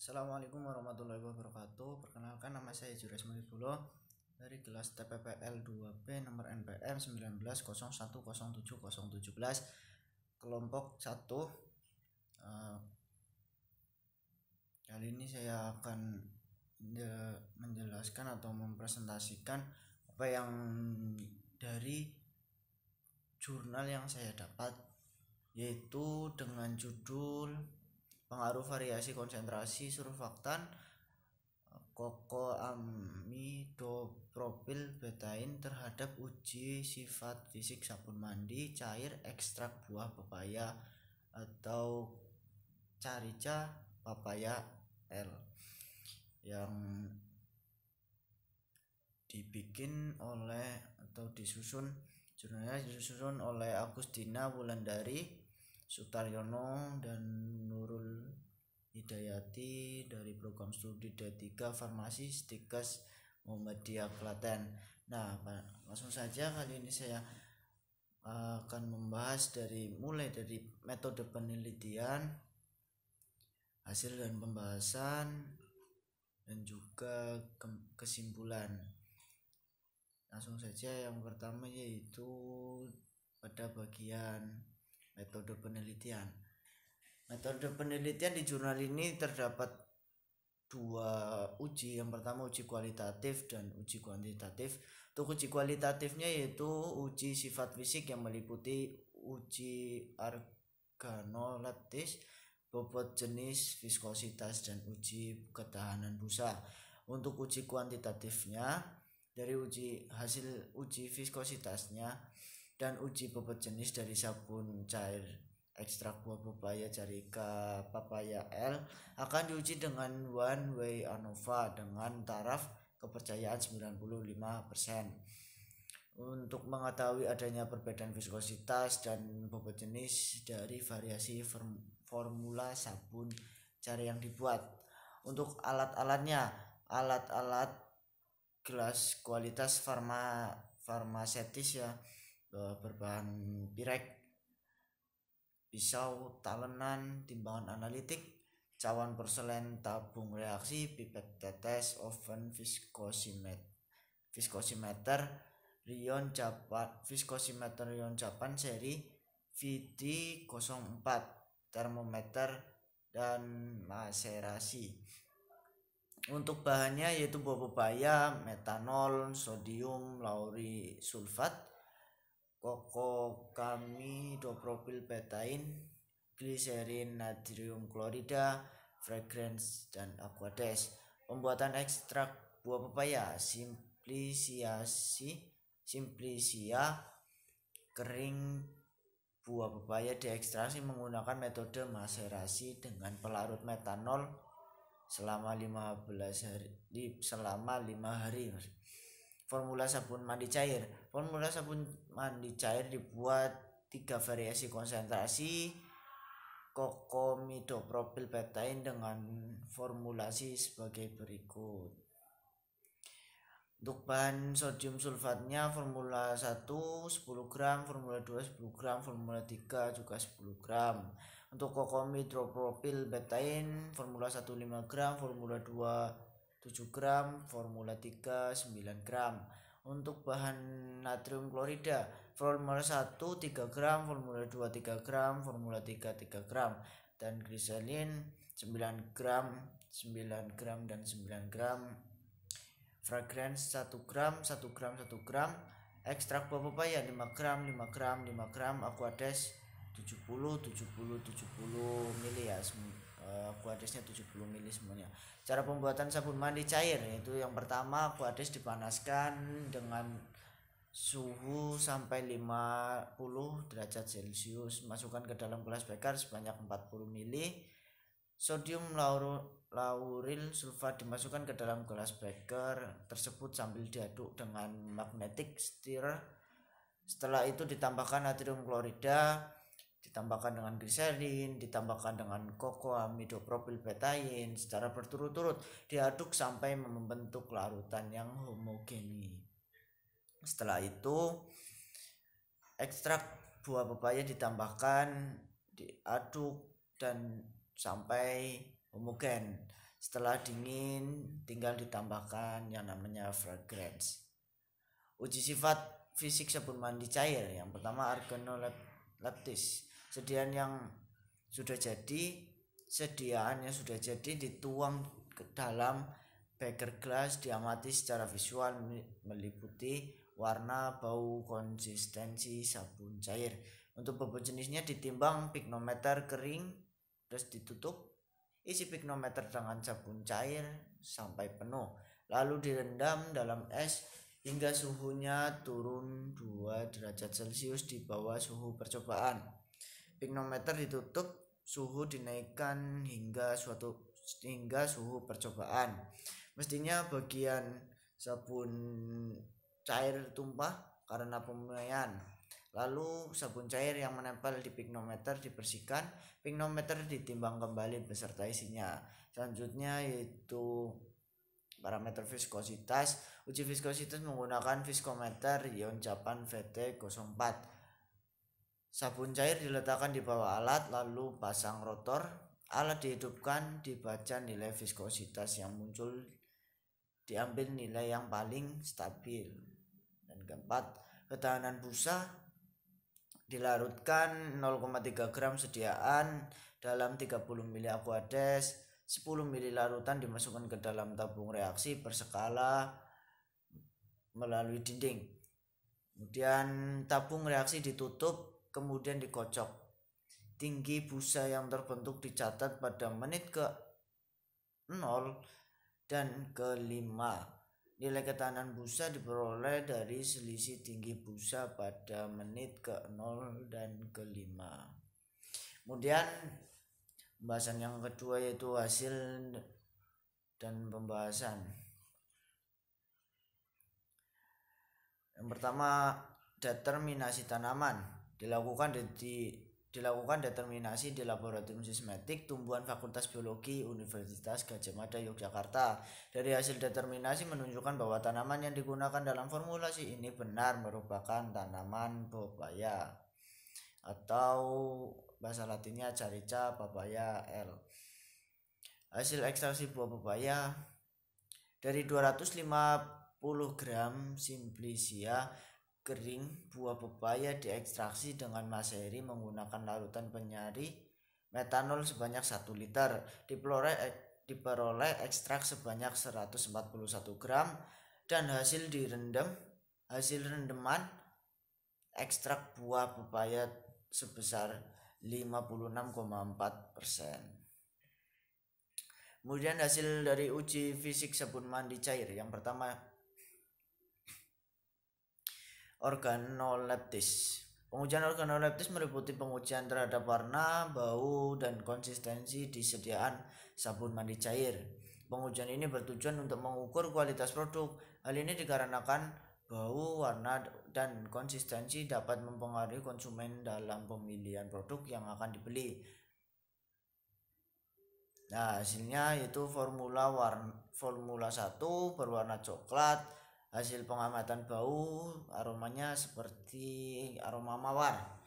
Assalamualaikum warahmatullahi wabarakatuh. Perkenalkan, nama saya Juras Mulibulo dari kelas TPPL 2B nomor NPM 19010717 kelompok 1. Kali ini saya akan menjelaskan atau mempresentasikan apa yang dari jurnal yang saya dapat, yaitu dengan judul pengaruh variasi konsentrasi surfaktan kokoamidopropil betain terhadap uji sifat fisik sabun mandi cair ekstrak buah pepaya atau Carica papaya L, yang dibikin oleh atau jurnalnya disusun oleh Agustina Wulandari, Sutaryono, dan Nurul Hidayati dari program studi D3 Farmasi Stikes Muhammadiyah Klaten. Nah, langsung saja kali ini saya akan membahas mulai dari metode penelitian, hasil dan pembahasan, dan juga kesimpulan. Langsung saja, yang pertama yaitu pada bagian metode penelitian. Metode penelitian di jurnal ini terdapat dua uji. Yang pertama uji kualitatif dan uji kuantitatif. Untuk uji kualitatifnya yaitu uji sifat fisik yang meliputi uji organoleptis, bobot jenis, viskositas, dan uji ketahanan busa. Untuk uji kuantitatifnya dari hasil uji viskositasnya dan uji bobot jenis dari sabun cair ekstrak buah pepaya Carica papaya L akan diuji dengan one way ANOVA dengan taraf kepercayaan 95%. Untuk mengetahui adanya perbedaan viskositas dan bobot jenis dari variasi formula sabun cair yang dibuat. Untuk alat-alatnya, alat gelas kualitas farmasetis berbahan pirek, pisau talenan, timbangan analitik, cawan porselen, tabung reaksi, pipet tetes, oven, viskosimeter rion Japan seri VD04, termometer, dan maserasi. Untuk bahannya yaitu buah pepaya, metanol, sodium laurisulfat, kokoamidopropil betain, gliserin, natrium klorida, fragrance, dan aquades. Pembuatan ekstrak buah pepaya Simplicia kering buah pepaya diekstraksi menggunakan metode maserasi dengan pelarut metanol selama 5 hari. Formula sabun mandi cair. Formula sabun mandi cair dibuat 3 variasi konsentrasi kokoamidopropil betain dengan formulasi sebagai berikut. Untuk bahan sodium sulfatnya formula 1 10 gram, formula 2 10 gram, formula 3 juga 10 gram. Untuk kokoamidopropil betain formula 1 5 gram, formula 2 7 gram, formula 3 9 gram. Untuk bahan natrium klorida formula 1 3 gram, formula 2 3 gram, formula 3 3 gram, dan gliserin 9 gram, dan 9 gram. Fragrance 1 gram, 1 gram, 1 gram. Ekstrak buah pepaya 5 gram, 5 gram, 5 gram. Aquades 70 mili ya, aquadesnya 70 mili semuanya. Cara pembuatan sabun mandi cair yaitu yang pertama, aquades dipanaskan dengan suhu sampai 50 derajat Celcius. Masukkan ke dalam gelas beker sebanyak 40 mili. Sodium lauril sulfat dimasukkan ke dalam gelas beker tersebut sambil diaduk dengan magnetic stirrer. Setelah itu ditambahkan natrium klorida, ditambahkan dengan gliserin, ditambahkan dengan kokoamidopropil betain secara berturut-turut, diaduk sampai membentuk larutan yang homogeni. Setelah itu ekstrak buah pepaya ditambahkan, diaduk dan sampai homogen. Setelah dingin tinggal ditambahkan yang namanya fragrance. Uji sifat fisik sabun mandi cair. Yang pertama organoleptis. Sediaan yang sudah jadi dituang ke dalam beker gelas, diamati secara visual meliputi warna, bau, konsistensi sabun cair. Untuk bobot jenisnya ditimbang pignometer kering, terus ditutup. Isi pignometer dengan sabun cair sampai penuh, lalu direndam dalam es hingga suhunya turun 2 derajat Celcius di bawah suhu percobaan. Pignometer ditutup, suhu dinaikkan hingga suhu percobaan. Mestinya bagian sabun cair tumpah karena pemurnian. Lalu sabun cair yang menempel di pignometer dibersihkan, pignometer ditimbang kembali beserta isinya. Selanjutnya yaitu parameter viskositas. Uji viskositas menggunakan viskometer ion Japan VT04. Sabun cair diletakkan di bawah alat, lalu pasang rotor. Alat dihidupkan, dibaca nilai viskositas yang muncul, diambil nilai yang paling stabil. Dan keempat, ketahanan busa dilarutkan 0,3 gram sediaan dalam 30 ml Aquades. 10 ml larutan dimasukkan ke dalam tabung reaksi berskala melalui dinding. Kemudian tabung reaksi ditutup, kemudian dikocok. Tinggi busa yang terbentuk dicatat pada menit ke 0 dan ke 5. Nilai ketahanan busa diperoleh dari selisih tinggi busa pada menit ke 0 dan ke 5. Kemudian pembahasan yang kedua yaitu hasil dan pembahasan. Yang pertama, determinasi tanaman. Dilakukan determinasi di Laboratorium Sismetik Tumbuhan Fakultas Biologi Universitas Gadjah Mada Yogyakarta. Dari hasil determinasi menunjukkan bahwa tanaman yang digunakan dalam formulasi ini benar merupakan tanaman pepaya atau bahasa latinnya Carica papaya L. Hasil ekstraksi buah pepaya dari 250 gram Simplicia kering, buah pepaya diekstraksi dengan maseri menggunakan larutan penyari metanol sebanyak 1 liter. Diperoleh ekstrak sebanyak 141 gram dan hasil rendaman ekstrak buah pepaya sebesar 56,4%. Kemudian hasil dari uji fisik sabun mandi cair. Yang pertama, organoleptis. Pengujian organoleptis meliputi pengujian terhadap warna, bau, dan konsistensi di sediaan sabun mandi cair. Pengujian ini bertujuan untuk mengukur kualitas produk. Hal ini dikarenakan bau, warna, dan konsistensi dapat mempengaruhi konsumen dalam pemilihan produk yang akan dibeli. Nah, hasilnya yaitu formula 1 berwarna coklat. Hasil pengamatan bau, aromanya seperti aroma mawar.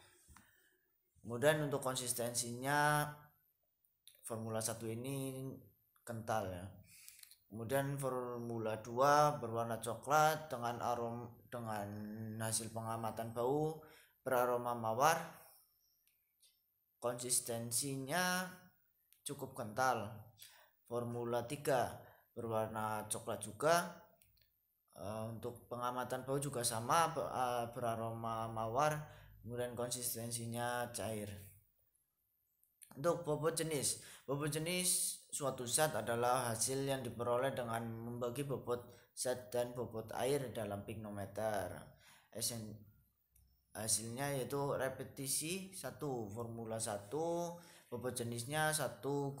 Kemudian untuk konsistensinya formula 1 ini kental ya. Kemudian formula 2 berwarna coklat dengan hasil pengamatan bau beraroma mawar. Konsistensinya cukup kental. Formula 3 berwarna coklat juga. Untuk pengamatan bau juga sama, beraroma mawar, kemudian konsistensinya cair. Untuk bobot jenis suatu zat adalah hasil yang diperoleh dengan membagi bobot zat dan bobot air dalam pignometer. Hasilnya yaitu repetisi 1, formula 1, bobot jenisnya 1,08,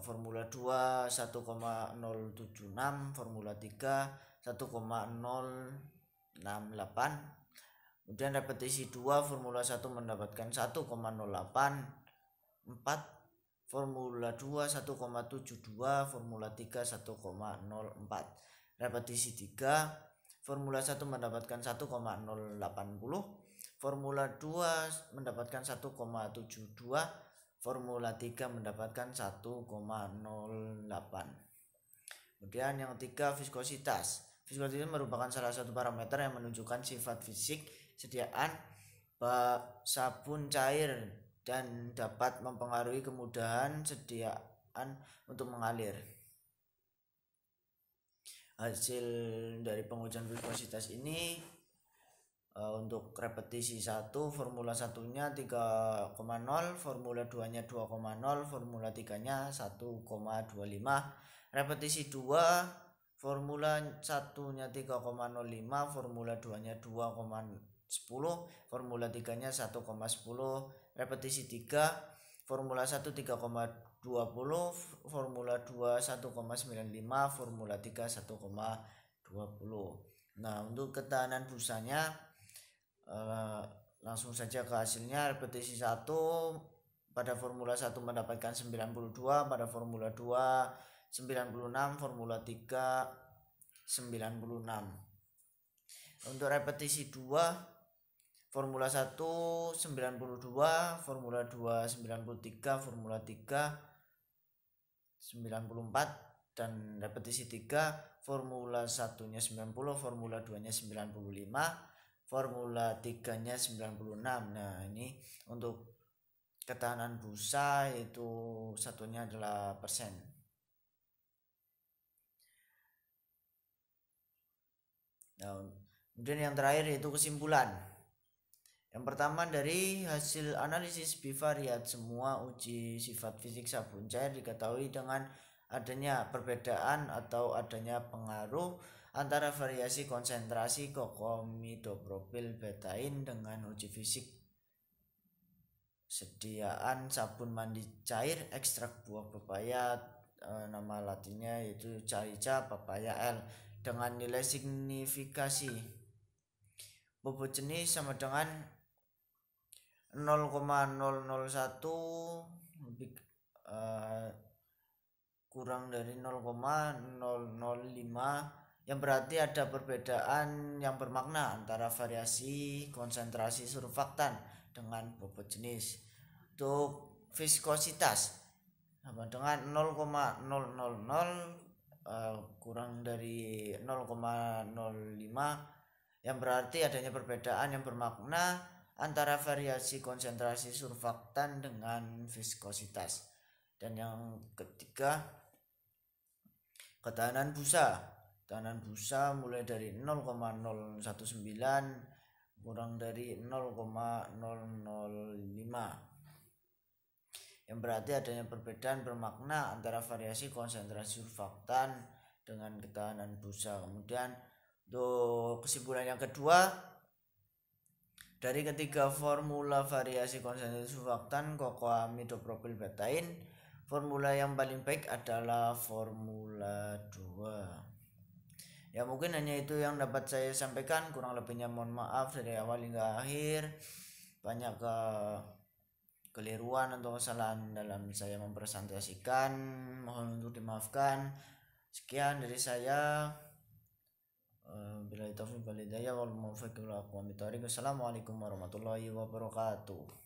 formula 2 1,076, formula 3 1,068. Kemudian repetisi 2 formula 1 mendapatkan 1,084, formula 2 1,72, formula 3 1,04. Repetisi 3 formula 1 mendapatkan 1,080, formula 2 mendapatkan 1,72, formula 3 mendapatkan 1,08. Kemudian yang ketiga, viskositas. Viskositas merupakan salah satu parameter yang menunjukkan sifat fisik sediaan sabun cair dan dapat mempengaruhi kemudahan sediaan untuk mengalir. Hasil dari pengujian viskositas ini untuk repetisi 1 formula 1-nya 3,0, formula 2-nya 2,0, formula 3-nya 1,25. Repetisi 2 formula 1-nya 3,05, formula 2-nya 2,10, formula 3-nya 1,10. Repetisi 3 formula 1 3,20, formula 2 1,95, formula 3 1,20. Nah, untuk ketahanan busanya langsung saja ke hasilnya. Repetisi 1 pada formula 1 mendapatkan 92, pada formula 2 96, formula 3 96. Untuk repetisi 2 formula 1 92, formula 2 93, formula 3 94, dan repetisi 3 formula 1-nya 90, formula 2-nya 95, formula 3-nya 96. Nah, ini untuk ketahanan busa, itu satunya adalah persen. Nah, kemudian yang terakhir yaitu kesimpulan. Yang pertama, dari hasil analisis bivariat semua uji sifat fisik sabun cair diketahui dengan adanya perbedaan atau adanya pengaruh antara variasi konsentrasi kokomidopropil betain dengan uji fisik sediaan sabun mandi cair ekstrak buah pepaya, nama latinnya yaitu Carica papaya L, dengan nilai signifikasi bobot jenis sama dengan 0,001 lebih kurang dari 0,005, yang berarti ada perbedaan yang bermakna antara variasi konsentrasi surfaktan dengan bobot jenis. Untuk viskositas sama dengan 0,000 kurang dari 0,05, yang berarti adanya perbedaan yang bermakna antara variasi konsentrasi surfaktan dengan viskositas. Dan yang ketiga, ketahanan busa. Ketahanan busa mulai dari 0,019 kurang dari 0,005, yang berarti adanya perbedaan bermakna antara variasi konsentrasi surfaktan dengan ketahanan busa. Kemudian untuk kesimpulan yang kedua, dari ketiga formula variasi konsentrasi surfaktan kokoamidopropil betain, formula yang paling baik adalah formula 2. Ya, mungkin hanya itu yang dapat saya sampaikan, kurang lebihnya mohon maaf dari awal hingga akhir. Banyak kekeliruan atau kesalahan dalam saya mempresentasikan, mohon untuk dimaafkan. Sekian dari saya. Bila taufiq wal hidayah wal muwaffiq wal aqwam. Assalamualaikum warahmatullahi wabarakatuh.